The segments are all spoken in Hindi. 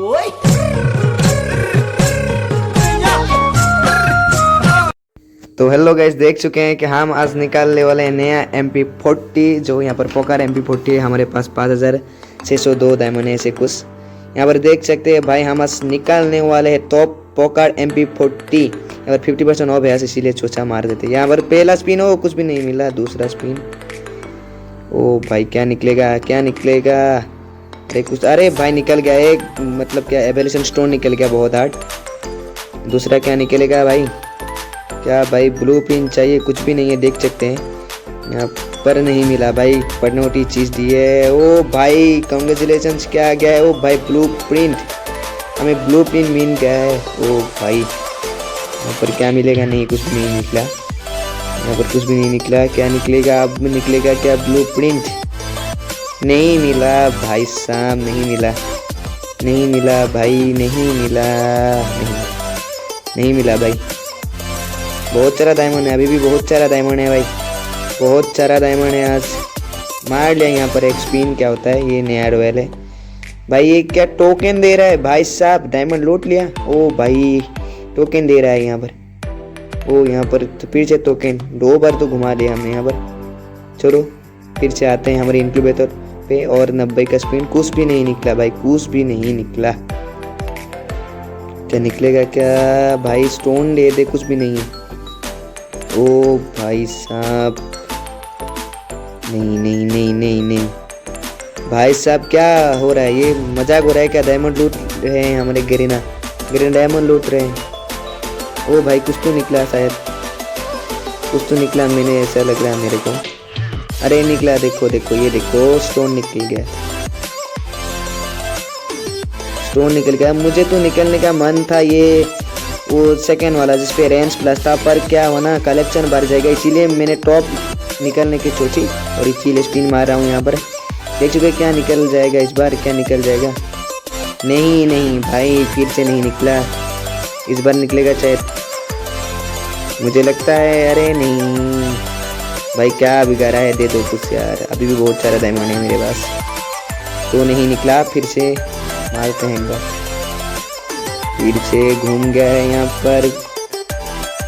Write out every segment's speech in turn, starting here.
तो हेलो गाइस, देख चुके हैं कि हम आज निकालने वाले हैं नया MP40। जो यहाँ पर पोकर MP40 है। हमारे पास 5602 डायमंड है, ऐसे कुछ यहाँ पर देख सकते हैं भाई। हम आज निकालने वाले हैं टॉप पोकर MP40। अगर 50% ऑफ है, इसीलिए चोचा मार देते। यहाँ पर पहला स्पिन हो, कुछ भी नहीं मिला। दूसरा स्पिन, ओ भाई क्या निकलेगा, क्या निकलेगा? अरे कुछ, अरे भाई निकल गया एक, मतलब क्या एवोल्यूशन स्टोन निकल गया, बहुत हार्ड। दूसरा क्या निकलेगा भाई? क्या भाई ब्लू प्रिंट चाहिए, कुछ भी नहीं है, देख सकते हैं यहाँ पर नहीं मिला भाई। पनौटी चीज़ दी है। ओ भाई कॉन्ग्रेचुलेशंस, क्या आ गया है? ओ भाई ब्लू प्रिंट, हमें ब्लू प्रिंट मिल गया है। ओ भाई यहाँ पर क्या मिलेगा? नहीं, कुछ भी नहीं निकला। यहाँ पर कुछ भी नहीं निकला। क्या निकलेगा अब? निकलेगा क्या ब्लू प्रिंट? नहीं मिला भाई साहब, नहीं मिला, नहीं मिला भाई, नहीं मिला, नहीं मिला भाई। बहुत सारा डायमंड है, अभी भी बहुत सारा डायमंड है भाई, बहुत सारा डायमंड है। आज मार लिया यहाँ पर एक स्पिन। क्या होता है ये? नया रॉयल है भाई। ये क्या टोकन दे रहा है भाई साहब? डायमंड लूट लिया। ओ भाई टोकन दे रहा है यहाँ पर। ओ यहाँ पर तो फिर से टोकन 2 बार तो घुमा दिया हमने यहाँ पर। चलो फिर से आते हैं हमारे इंक्यूबेटर पे। और 90 का स्पिन, कुछ भी नहीं निकला भाई, कुछ भी नहीं निकला। क्या निकलेगा क्या भाई? स्टोन दे दे, कुछ भी नहीं है। ओ भाई साहब, नहीं नहीं नहीं नहीं नहीं भाई साहब, क्या हो रहा है? ये मजाक हो रहा है क्या? डायमंड लूट रहे हैं हमारे गरीना डायमंड लूट रहे हैं। ओ भाई कुछ तो निकला, शायद कुछ तो निकला, मैंने ऐसा लग रहा है मेरे को। अरे निकला, देखो देखो, ये देखो स्टोन निकल गया, स्टोन निकल गया। मुझे तो निकलने का मन था ये वो सेकंड वाला जिसपे रेंज प्लस था, पर क्या होना कलेक्शन बढ़ जाएगा, इसीलिए मैंने टॉप निकलने की सोची और इसीलिए स्पिन मार रहा हूँ यहाँ पर। देख चुके क्या निकल जाएगा इस बार, क्या निकल जाएगा? नहीं नहीं भाई, फिर से नहीं निकला। इस बार निकलेगा शायद, मुझे लगता है। अरे नहीं भाई, क्या बिगाड़ा है? दे दो कुछ यार, अभी भी बहुत सारा डायमंड है मेरे पास। तो नहीं निकला, फिर से मारते हैं एक बार। फिर से घूम गया है यहाँ पर,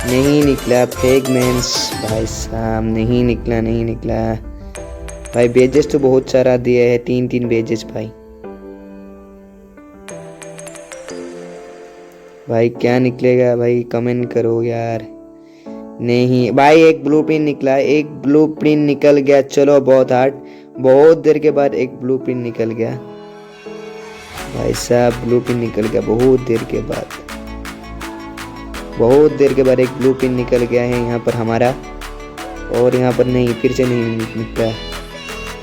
नहीं निकला। फ्रेगमेंट्स भाई साहब, नहीं निकला, नहीं निकला भाई। बेजेस तो बहुत सारा दिया है, 3 बेजेस भाई। भाई क्या निकलेगा भाई? कमेंट करो यार। नहीं भाई, एक ब्लू प्रिंट निकला, एक ब्लू प्रिंट निकल गया। चलो बहुत हार्ड, बहुत देर के बाद एक ब्लू प्रिंट निकल गया भाई साहब। ब्लू पिन निकल गया बहुत देर के बाद, बहुत देर के बाद एक ब्लू पिन निकल गया है यहाँ पर हमारा। और यहाँ पर नहीं, फिर से नहीं निकला,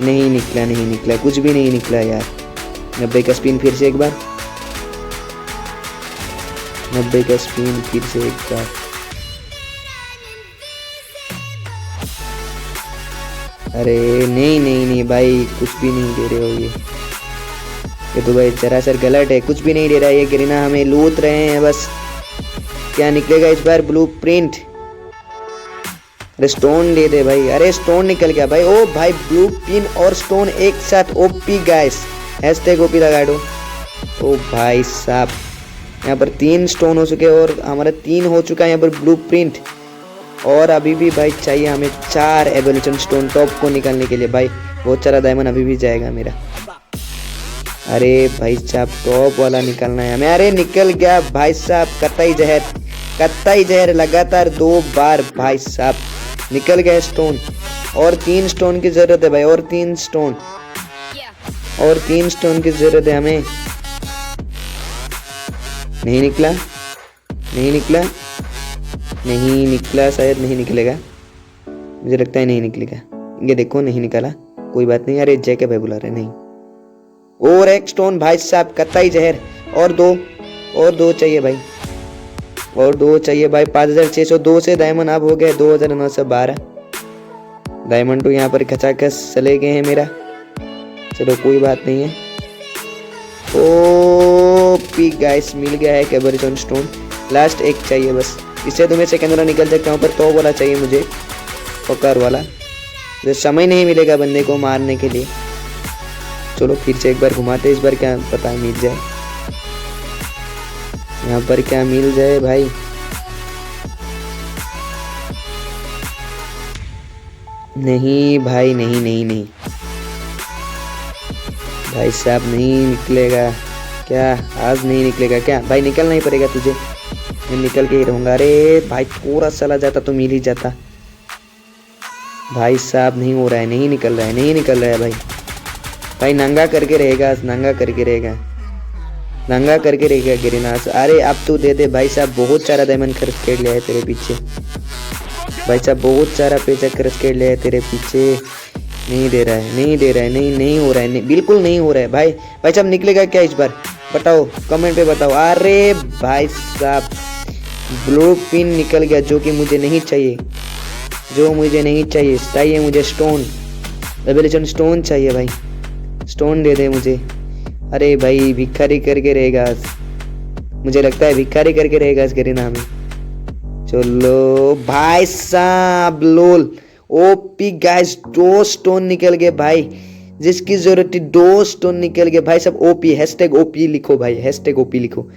नहीं निकला, नहीं निकला, कुछ भी नहीं निकला यार। 90 का स्पिन फिर से एक बार, 90 का स्पिन फिर से एक बार। अरे नहीं नहीं नहीं भाई, कुछ भी नहीं दे रहे हो ये तो भाई सरासर गलत है, कुछ भी नहीं दे रहा है। ये गरीना हमें लूट रहे हैं बस। क्या निकलेगा इस बार? Blueprint. अरे स्टोन दे दे भाई। अरे स्टोन निकल गया भाई। ओ भाई ब्लू पिन और स्टोन एक साथ, ओपी गाइस, हैशटैग ओपी लगा दो। ओ भाई साहब, यहाँ पर 3 स्टोन हो चुके और हमारा 3 हो चुका है यहाँ पर ब्लू प्रिंट। और अभी भी भाई चाहिए हमें 4 एवोल्यूशन स्टोन टॉप को निकालने के लिए भाई। बहुत सारा डायमंड अभी भी जाएगा मेरा। अरे भाई साहब टॉप वाला निकलना है हमें। अरे निकल गया भाई साहब, कतई जहर, कतई जहर, लगातार 2 बार भाई साहब निकल गया स्टोन। और 3 स्टोन की जरूरत है भाई, और 3 स्टोन, और 3 स्टोन की जरूरत है हमें। नहीं निकला, नहीं निकला, नहीं निकला, शायद नहीं निकलेगा, मुझे लगता है नहीं निकलेगा। ये देखो नहीं निकाला, कोई बात नहीं। अरे जैके भाई बुला रहे, नहीं। और एक स्टोन भाई साहब, कतई जहर। और 2 चाहिए भाई, और 2 चाहिए भाई। 5602 से डायमंड अब हो गए 2912 डायमंड। तो यहाँ पर खचाखच चले गए हैं मेरा। चलो कोई बात नहीं है। ओ पी गाइस, मिल गया है कैबरिजन स्टोन। लास्ट एक चाहिए बस, इससे तो मैं सेकंड वाला निकल सकता हूँ, पर तो वाला चाहिए मुझे, पकार वाला। तो समय नहीं मिलेगा बंदे को मारने के लिए। चलो फिर से एक बार घुमाते, इस बार क्या पता मिल जाए। यहाँ पर क्या मिल जाए भाई। नहीं भाई, नहीं नहीं नहीं भाई साहब, नहीं निकलेगा क्या? आज नहीं निकलेगा क्या भाई? निकलना ही पड़ेगा तुझे, मैं निकल के ही रहूँगा। अरे भाई थोड़ा चला जाता तो मिल ही जाता। भाई साहब नहीं हो रहा है, नहीं निकल रहा है, नहीं निकल रहा है भाई। भाई नंगा करके रहेगा, नंगा करके रहेगा, नंगा करके रहेगा गिरिनास। अरे अब तू दे दे भाई साहब, बहुत सारा डायमंड खर्च कर लिया है तेरे पीछे भाई साहब, बहुत सारा पैसा खर्च कर लिया है तेरे पीछे। नहीं दे रहा है, नहीं दे रहा है, नहीं नहीं हो रहा है, नहीं, बिल्कुल नहीं हो रहा है भाई। भाई साहब निकलेगा क्या इस बार? बताओ कमेंट पे बताओ। अरे भाई साहब ब्लू पिन निकल गया, जो कि मुझे नहीं चाहिए, जो मुझे नहीं चाहिए। चाहिए मुझे स्टोन, रेवोल्यूशन स्टोन चाहिए भाई, स्टोन दे दे मुझे। अरे भाई भिखारी करके रहेगा, मुझे लगता है भिखारी करके रहेगा इस गरीना में। चलो भाई साहब लोल ओपी गाइस, 2 स्टोन निकल गए भाई, जिसकी जरूरत थी 2 स्टोन निकल गए भाई साहब। ओपी हैशटैग ओपी लिखो भाई, हैशटैग ओपी लिखो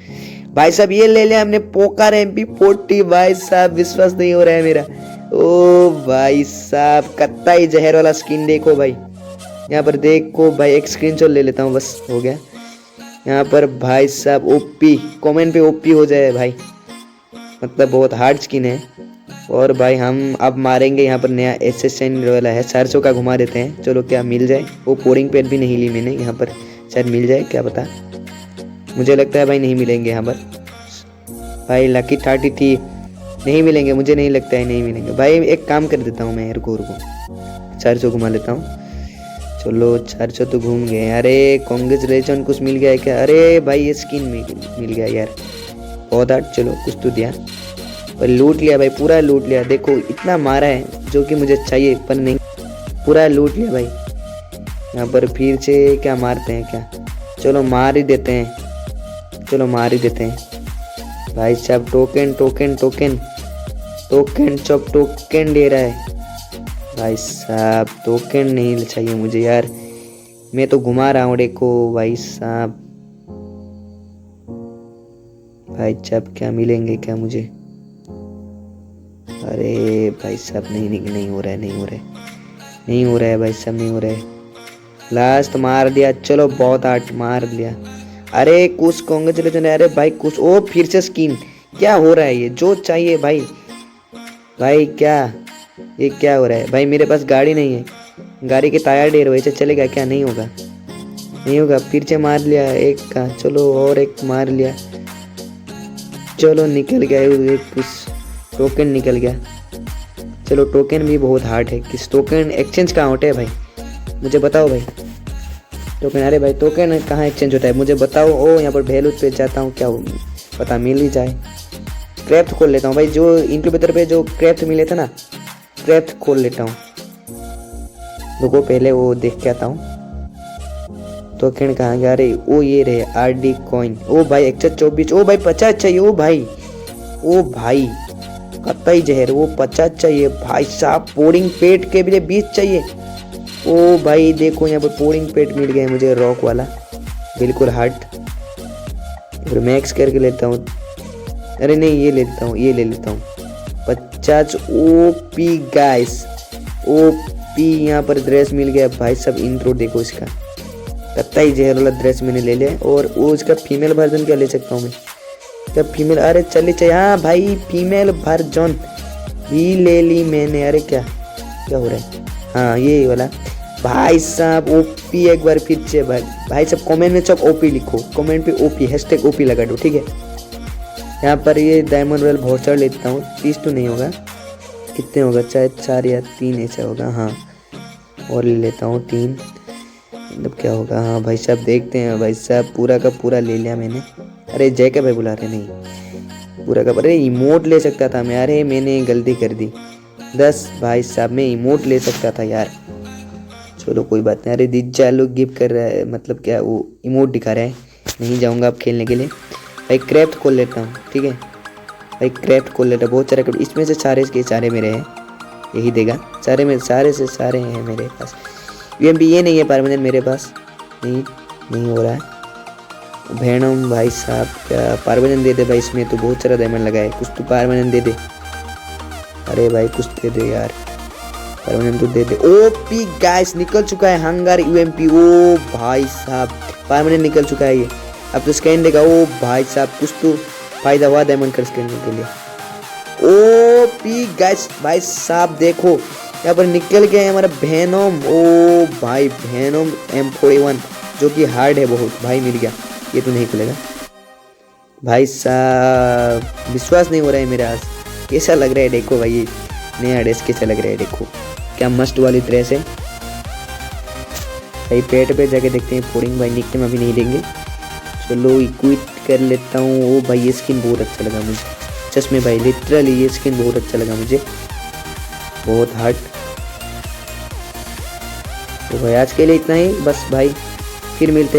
भाई साहब। ये ले लिया हमने पोकर MP40 भाई साहब, विश्वास नहीं हो रहा है मेरा। ओ भाई साहब कत्ताई जहर वाला स्किन देखो भाई, यहाँ पर देखो भाई, एक स्क्रीनशॉट ले लेता हूँ बस, हो गया। यहाँ पर भाई साहब ओपी, कमेंट पे ओपी हो जाए भाई, मतलब बहुत हार्ड स्किन है। और भाई हम अब मारेंगे यहाँ पर नया एसेसन वाला है, 400 का घुमा देते हैं। चलो क्या मिल जाए। वो पोरिंग पेड भी नहीं ली मैंने, यहाँ पर शायद मिल जाए, क्या पता। मुझे लगता है भाई नहीं मिलेंगे यहाँ पर भाई। लकी 30 थी, नहीं मिलेंगे, मुझे नहीं लगता है नहीं मिलेंगे भाई। एक काम कर देता हूँ मैं, रुको 400 घुमा लेता हूँ। चलो 400 तो घूम गए। अरे कांग्रेचुलेशन, कुछ मिल गया है क्या? अरे भाई ये स्किन मिल गया यार, बहुत हार्ड। चलो कुछ तो दिया पर लूट लिया भाई, पूरा लूट लिया। देखो इतना मारा है जो कि मुझे चाहिए, पर नहीं, पूरा लूट लिया भाई। यहाँ पर फिर से क्या मारते हैं क्या? चलो मार ही देते हैं, चलो मार ही देते हैं भाई साहब। टोकन टोकन टोकन टोकन चौप टोकन दे रहा है भाई साहब, टोकन नहीं चाहिए मुझे यार, मैं तो घुमा रहा हूँ देखो भाई साहब। भाई साहब क्या मिलेंगे क्या मुझे? अरे भाई साहब नहीं हो रहा है, नहीं हो रहा है, नहीं हो रहा है भाई साहब, नहीं हो रहा है। लास्ट मार दिया, चलो बहुत आर्ट मार दिया। अरे कुछ कांग्रेचुलेशन। अरे भाई कुछ, ओ फिर से स्किन, क्या हो रहा है ये? जो चाहिए भाई, भाई क्या ये क्या हो रहा है भाई? मेरे पास गाड़ी नहीं है, गाड़ी के टायर ढेर वैसे चलेगा क्या? नहीं होगा, नहीं होगा। फिर से मार लिया एक का, चलो और एक मार लिया। चलो निकल गया एक, कुछ टोकन निकल गया। चलो टोकन भी बहुत हार्ड है, किस टोकन एक्सचेंज कहाँ होता है भाई, मुझे बताओ भाई। टोकन, अरे भाई टोकन कहाँ एक्सचेंज होता है मुझे बताओ। ओ यहाँ पर वैल्यू पे जाता हूँ, क्या पता मिल ही जाए। क्राफ्ट खोल लेता हूँ भाई, जो इंक्यूबेटर पे जो क्राफ्ट मिले थे ना, क्राफ्ट खोल लेता हूँ। रुको पहले वो देख के आता हूँ। टोकन कहाँ गया? अरे ओ ये रहे RD कॉइन। ओ भाई 124, ओ भाई 50 चाहिए। ओ भाई, ओ भाई कत्ताई जहर, वो 50 चाहिए भाई साहब। पोरिंग पेट के भी 20 चाहिए। ओ भाई देखो यहाँ पर पोरिंग पेट मिल गया मुझे, रॉक वाला बिल्कुल हार्ड। फिर मैक्स करके लेता हूँ। अरे नहीं ये ले लेता हूँ, ये ले लेता हूँ 50 OP गाइस, OP। यहाँ पर ड्रेस मिल गया भाई साहब, इंट्रो देखो इसका, कत्ताई जहर वाला ड्रेस मैंने ले लिया। और वो इसका फीमेल वर्जन क्या ले सकता हूँ मैं? क्या फीमेल? अरे चलिए चाहिए, हाँ भाई फीमेल वर्जन भी ले ली मैंने। अरे क्या क्या हो रहा है? हाँ ये वाला भाई साहब OP। एक बार फिर से भाई साहब कमेंट में सब OP लिखो, कमेंट पे OP हैशटैग OP लगा दो, ठीक है। यहाँ पर ये डायमंड रॉयल वाउचर लेता हूँ, 30 तो नहीं होगा, कितने होगा? चाहे 4 या 3 ऐसा होगा। हाँ और ले लेता हूँ 3, मतलब क्या होगा? हाँ भाई साहब देखते हैं भाई साहब, पूरा का पूरा ले लिया मैंने। अरे जय के भाई बुला रहे, नहीं पूरा का। अरे इमोट ले सकता था मैं, अरे मैंने गलती कर दी 10 भाई साहब, मैं इमोट ले सकता था यार। चलो कोई बात नहीं। अरे दिज्जा लोग गिफ्ट कर रहा है, मतलब क्या वो इमोट दिखा रहा है। नहीं जाऊँगा अब खेलने के लिए भाई। क्राफ्ट खोल लेता हूँ, ठीक है भाई, क्राफ्ट खोल लेता हूँ। बहुत सारे क्राफ्ट, इसमें से सारे के सारे मेरे हैं, यही देगा। सारे में सारे से सारे हैं मेरे पास। UMP ये नहीं है परमानेंट मेरे पास, नहीं हो रहा है। भेनम भाई साहब, क्या परमानेंट दे दे भाई, इसमें तो बहुत सारा डायमंड लगा है, कुछ तो परमानेंट दे दे। अरे भाई कुछ दे दे यार, परमानेंट तो दे दे। ओपी गाइस निकल चुका है हंगर यूएमपी। ओ भाई साहब परमानेंट निकल चुका है ये, अब तो स्कैन देगा। ओ भाई साहब कुछ तो फायदा हुआ डायमंड कर स्कैन के लिए। ओपी गाइस भाई साहब देखो यहाँ पर निकल गया है हमारा वेनम। ओ भाई वेनम M41 जो कि हार्ड है बहुत भाई, मिल गया। ये तो नहीं खुलेगा भाई साहब, विश्वास नहीं हो रहा है मेरा। आज कैसा लग रहा है देखो भाई, नया ड्रेस कैसा लग रहा है देखो, क्या मस्त वाली ड्रेस है भाई। पेट पे जाके देखते हैं फोड़िंग भाई, निकने में अभी नहीं देंगे। चलो इक्विट कर लेता हूँ। ओ भाई ये स्किन बहुत अच्छा लगा मुझे, चश्मे भाई लिटरली ये स्किन बहुत अच्छा लगा मुझे, बहुत हार्ड। तो भाई आज के लिए इतना ही बस भाई, फिर मिलते हैं।